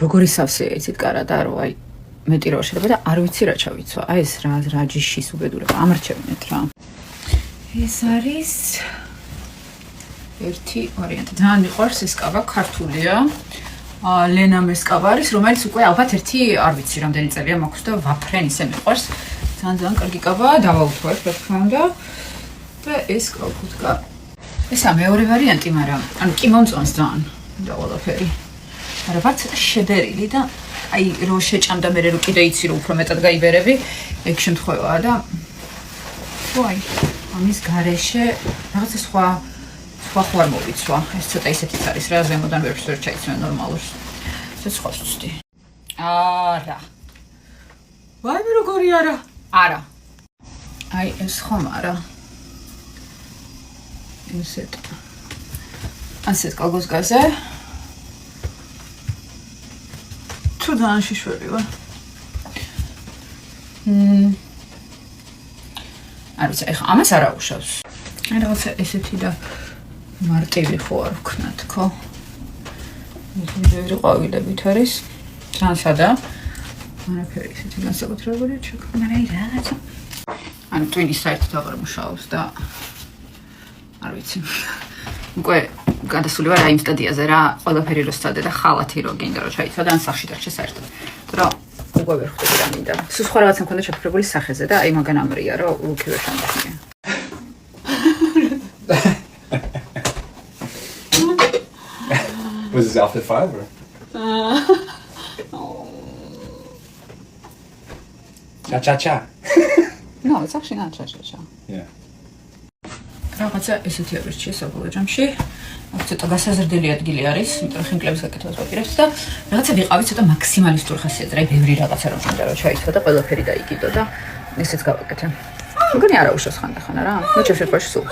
როგორი სავსეა იცით კარადა რო აი მეტი რო შეიძლება და არ ვიცი რა ჩავიცვა. აი ეს რა ჯიშის უბედურება ამარჩევინეთ რა. ეს არის ერთი ვარიანტი. ძალიან მიყვარს ეს კაბა, ქართულია. ლენამეს კაბა არის, რომელიც უკვე ალბათ ერთი არ ვიცი რამდენი წელია მაქვს და ვაფრენ ისე მიყვარს. ძალიან კარგი კაბაა, დავაუთვარ რა თქმა უნდა. და ეს კალკუტკა. ესა მეორე ვარიანტი, მაგრამ ანუ კი მომწონს ძალიან და ყველაფერი. მაგრამ ვარც შედერილი და აი რო შეჭამდა მე რო კიდე იცი რომ უფრო მეტად გაიბერები, ეგ შემთხვევაა და ვაი, ამის გარეშე რაღაცა სხვა ხوار მოვიცვა. ეს ცოტა ისეთიც არის რა, ზემოდან ვერ ჩაიცვენ ნორმალურს. ეს სხვა ვწვდი. არა. ვაი მე როგორი არა? არა. აი ეს ხომ არა. ასეთ კალგოსგაზე. თუ ძალიან შიშველი ვარ. არ ვიცი, ეხლა ამას არ აუშავს. აი რაღაცა ესეთი და მარტივი ხო არ ვქნა თქო. მუდმივი ყვავილებით არის. ძალიან სადა. არაფერი ისეთი განსაკუთრებული ჩქ. მაგრამ აი რაღაცა. ანუ ტვინი საერთოდ აღარ მუშაობს და არ ვიცი. უკვე გადასული ვარ აი იმ სტადიაზე რა, ყველაფერი რო სწადე და ხალათი რო გინდა რომ ჩაიცვა და ან სახში დარჩე საერთოდ. და უკვე ვერ ხვდები რა მინდა. სულ სხვა რაღაცა მქონდა ჩაფიქრებული სახეზე და აი მაგან ამრია რომ ლუკი ვერ შემოშინია. Was it after 5 or? Cha. No, it's actually not cha. Yeah. რაღაცა ესეთი არის შესაძლოა ჯამში. აქ ცოტა გასაზრდელი ადგილი არის, იმიტომ რომ ხინკლების გაკეთებას ვაპირებთ და რაღაცა ვიყავი ცოტა მაქსიმალისტურ ხასიათზე, აი ბევრი რაღაცა რომ მინდა რომ ჩაიცვა და ყველაფერი დაიგიდო და ესეც გავაკეთე. მგონი არ აუშავს ხანდახან რა. ნუ ჩემს შეფაში სულ.